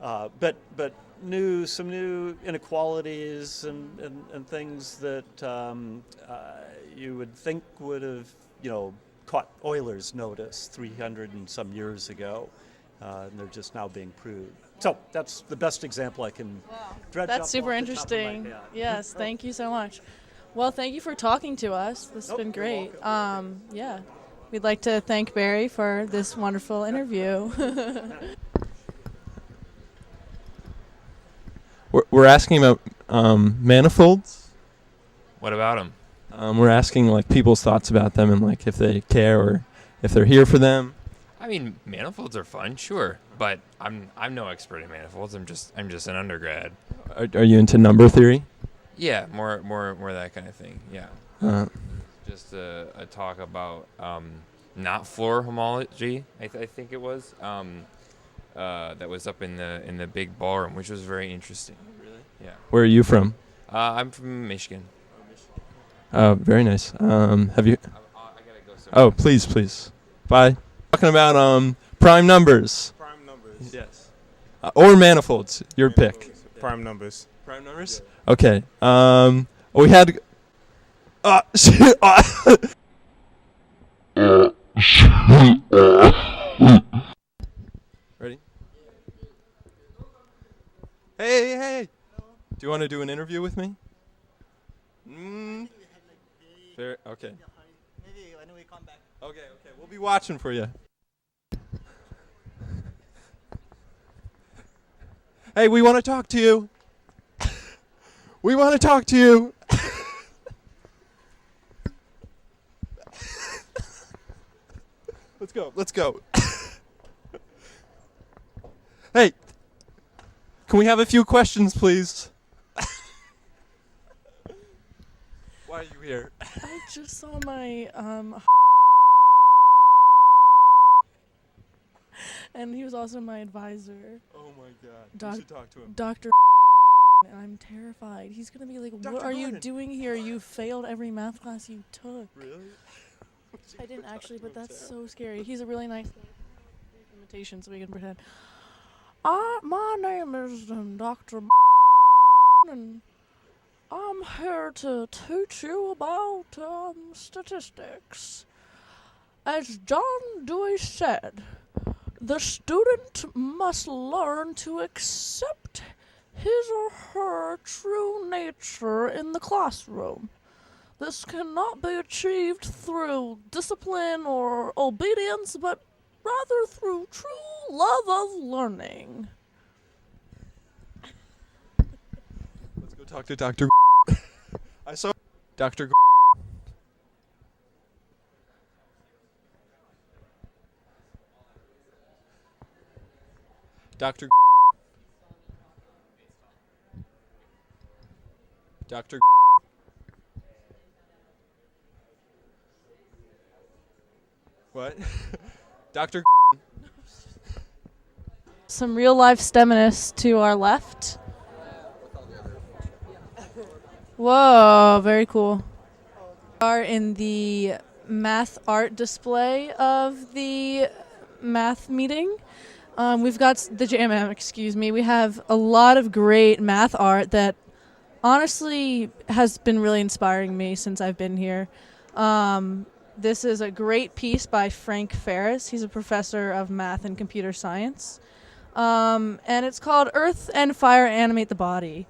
but some new inequalities and things that you would think would have caught Euler's notice 300 and some years ago, and they're just now being proved. So that's the best example I can dredge up That's super off the top of my interesting. head. Yes, thank you so much. Well, thank you for talking to us. This has been You're great. welcome. Yeah, we'd like to thank Barry for this wonderful interview. We're asking about manifolds. What about them? We're asking like people's thoughts about them and like if they care or if they're here for them. I mean, manifolds are fun, sure, but I'm no expert in manifolds. I'm just an undergrad. Are you into number theory? Yeah, more that kind of thing. Yeah. Just a talk about not floor homology. I think it was that was up in the big ballroom, which was very interesting. Really? Yeah. Where are you from? I'm from Michigan. Oh, very nice. Have you? I gotta go somewhere. Oh, please. Bye. Talking about prime numbers. Prime numbers. Yes. Or manifolds. Your pick. Prime numbers. Prime numbers. Okay. We had. Ready? Hey. Do you want to do an interview with me? Fair. Okay. Maybe when we come back. Okay. We'll be watching for you. Hey, we want to talk to you. We want to talk to you. Let's go. Hey, can we have a few questions, please? Why are you here? I just saw my and he was also my advisor, Oh my God. Doc- You should talk to him. Dr. And I'm terrified. He's gonna be like, "What Dr. are you Gordon." doing here? You failed every math class you took." Really? I didn't actually, but that's so scary. He's a really nice imitation, so we can pretend. My name is Dr. and I'm here to teach you about statistics. As John Dewey said, the student must learn to accept his or her true nature in the classroom. This cannot be achieved through discipline or obedience, but rather through true love of learning. Let's go talk to Dr. I saw Dr. Dr. Dr. What? Dr. Some real life STEMinists to our left. Whoa, very cool. We are in the math art display of the math meeting. We've got the JMM, excuse me. We have a lot of great math art that honestly has been really inspiring me since I've been here. This is a great piece by Frank Ferris. He's a professor of math and computer science. And it's called Earth and Fire Animate the Body.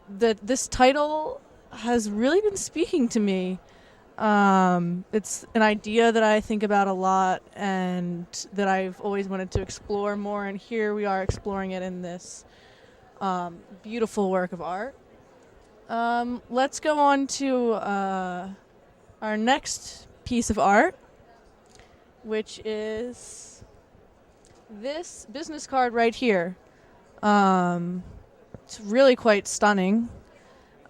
This title has really been speaking to me. It's an idea that I think about a lot and that I've always wanted to explore more, and here we are exploring it in this beautiful work of art. Let's go on to our next piece of art, which is this business card right here. It's really quite stunning.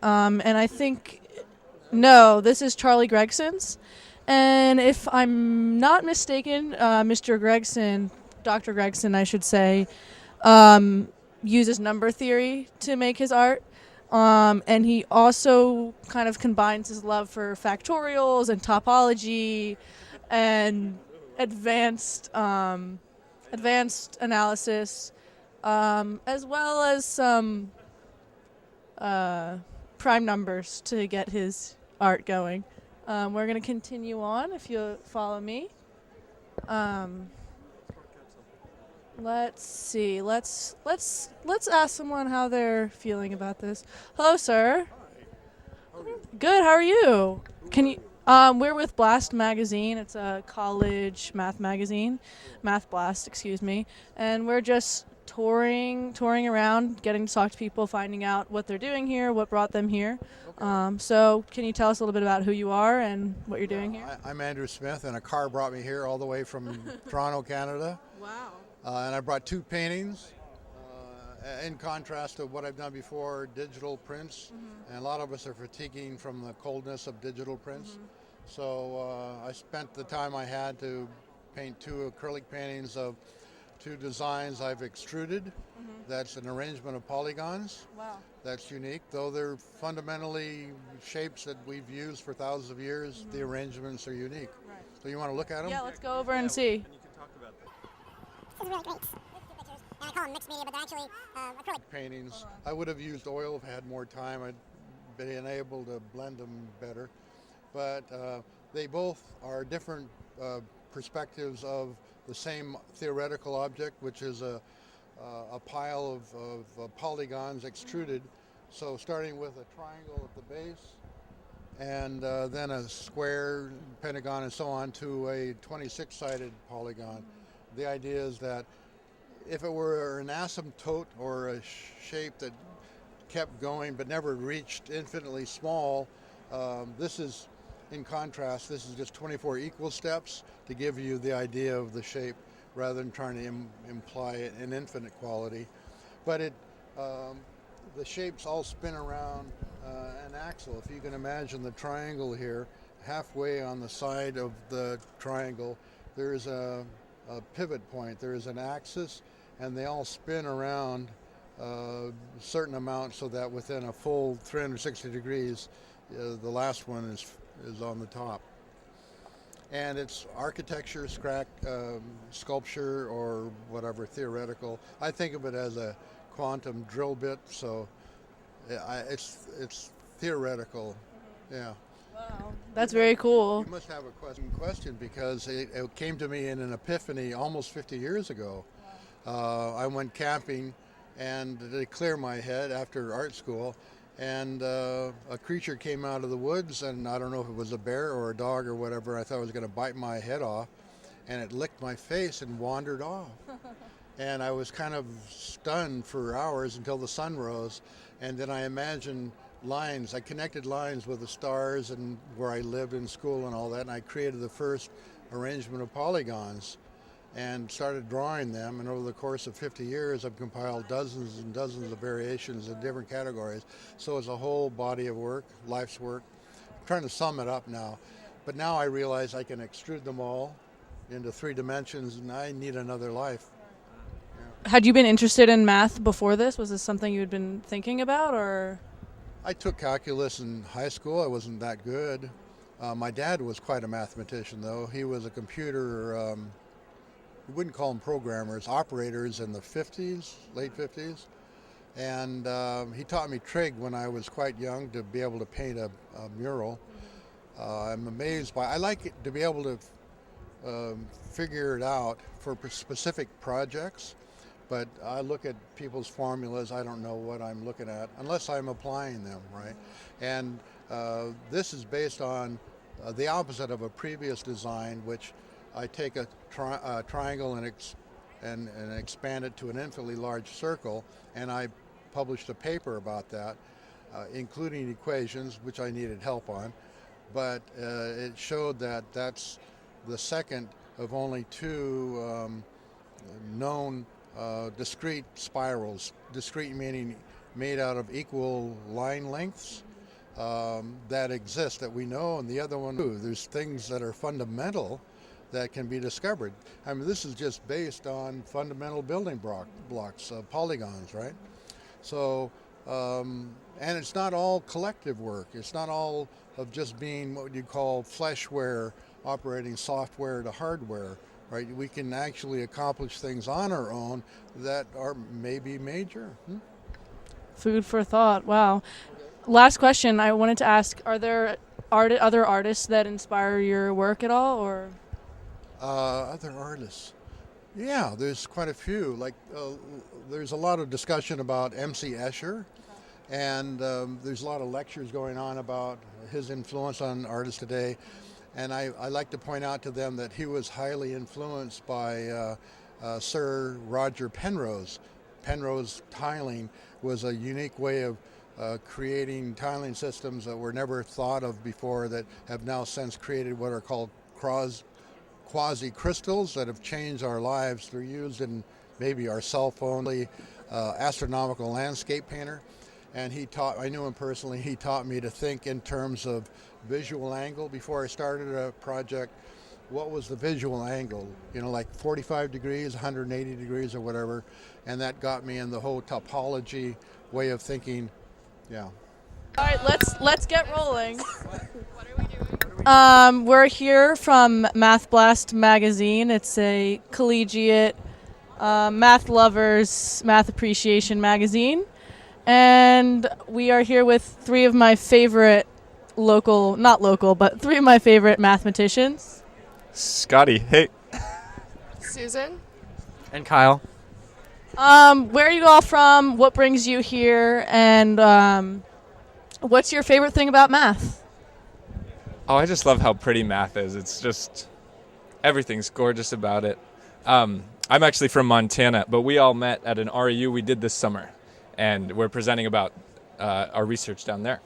And I think, no, this is Charlie Gregson's. And if I'm not mistaken, Mr. Gregson, Dr. Gregson, I should say, uses number theory to make his art. And he also kind of combines his love for factorials and topology and advanced analysis as well as some prime numbers to get his art going. We're going to continue on if you'll follow me. Let's see. Let's ask someone how they're feeling about this. Hello, sir. Good. How are you? Can you? We're with Blast Magazine. It's a college math magazine, Mathblast, excuse me. And we're just touring around, getting to talk to people, finding out what they're doing here, what brought them here. So, can you tell us a little bit about who you are and what you're doing here? I'm Andrew Smith, and a car brought me here all the way from Toronto, Canada. Wow. And I brought 2 paintings. In contrast to what I've done before, digital prints, and a lot of us are fatiguing from the coldness of digital prints. So I spent the time I had to paint 2 acrylic paintings of 2 designs I've extruded. That's an arrangement of polygons. Wow. That's unique, though they're fundamentally shapes that we've used for thousands of years. The arrangements are unique. Right. So you want to look at them? Yeah, let's go over and see. This is really great. Pictures, and I call them mixed media, but they're actually acrylic. Paintings. I would have used oil if I had more time. I'd been able to blend them better. But they both are different perspectives of the same theoretical object, which is a pile of polygons extruded. So starting with a triangle at the base, and then a square, pentagon, and so on to a 26-sided polygon. The idea is that if it were an asymptote or a shape that kept going but never reached infinitely small, this is, in contrast, this is just 24 equal steps to give you the idea of the shape rather than trying to imply an infinite quality. But the shapes all spin around an axle. If you can imagine the triangle here, halfway on the side of the triangle, there is a pivot point. There is an axis, and they all spin around a certain amount so that within a full 360 degrees, the last one is on the top. And it's architecture, sculpture, or whatever, theoretical. I think of it as a quantum drill bit, so it's theoretical, yeah. Wow, that's very cool. You must have a question because it came to me in an epiphany almost 50 years ago. I went camping and to clear my head after art school, and a creature came out of the woods, and I don't know if it was a bear or a dog or whatever. I thought it was going to bite my head off, and it licked my face and wandered off. And I was kind of stunned for hours until the sun rose, and then I imagined lines. I connected lines with the stars and where I lived in school and all that, and I created the first arrangement of polygons and started drawing them, and over the course of 50 years I've compiled dozens and dozens of variations in different categories. So it's a whole body of work, life's work. I'm trying to sum it up now, but now I realize I can extrude them all into 3 dimensions, and I need another life. Had you been interested in math before this? Was this something you had been thinking about, or? I took calculus in high school. I wasn't that good. My dad was quite a mathematician, though. He was a computer, we wouldn't call them programmers, operators in the 50s, late 50s. And he taught me trig when I was quite young to be able to paint a mural. I'm amazed by, I like it to be able to figure it out for specific projects. But I look at people's formulas, I don't know what I'm looking at unless I'm applying them, right? And this is based on the opposite of a previous design, which I take a triangle and expand it to an infinitely large circle, and I published a paper about that, including equations, which I needed help on. But it showed that that's the second of only 2 known discrete spirals, discrete meaning made out of equal line lengths, that exist, that we know, and the other one too. There's things that are fundamental that can be discovered. I mean, this is just based on fundamental building blocks, polygons, right? So, and it's not all collective work. It's not all of just being what you call fleshware, operating software to hardware. right? We can actually accomplish things on our own that are maybe major. Food for thought. Wow. Last question I wanted to ask, are there other artists that inspire your work at all, or? Other artists. Yeah, there's quite a few. Like, there's a lot of discussion about M.C. Escher, and there's a lot of lectures going on about his influence on artists today. And I like to point out to them that he was highly influenced by Sir Roger Penrose. Penrose tiling was a unique way of creating tiling systems that were never thought of before, that have now since created what are called quasi-crystals that have changed our lives. They're used in maybe our cell phone, astronomical landscape painter. And I knew him personally, he taught me to think in terms of visual angle. Before I started a project, what was the visual angle? Like 45 degrees, 180 degrees or whatever. And that got me in the whole topology way of thinking, yeah. All right, let's get rolling. What are we doing? We're here from Mathblast Magazine. It's a collegiate math lovers, math appreciation magazine. And we are here with three of my favorite three of my favorite mathematicians. Scotty, hey. Susan? And Kyle. Where are you all from? What brings you here? And what's your favorite thing about math? Oh, I just love how pretty math is. It's just, everything's gorgeous about it. I'm actually from Montana, but we all met at an REU we did this summer, and we're presenting about our research down there.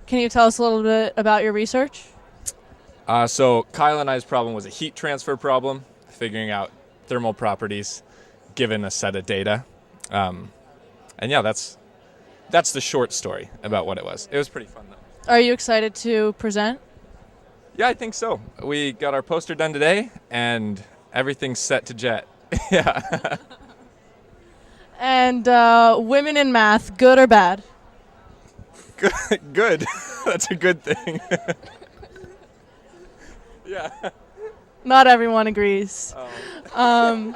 Can you tell us a little bit about your research? So Kyle and I's problem was a heat transfer problem, figuring out thermal properties given a set of data. And yeah, that's the short story about what it was. It was pretty fun, though. Are you excited to present? Yeah, I think so. We got our poster done today, and everything's set to jet. Yeah. And women in math, good or bad? Good. That's a good thing. Yeah. Not everyone agrees. Oh.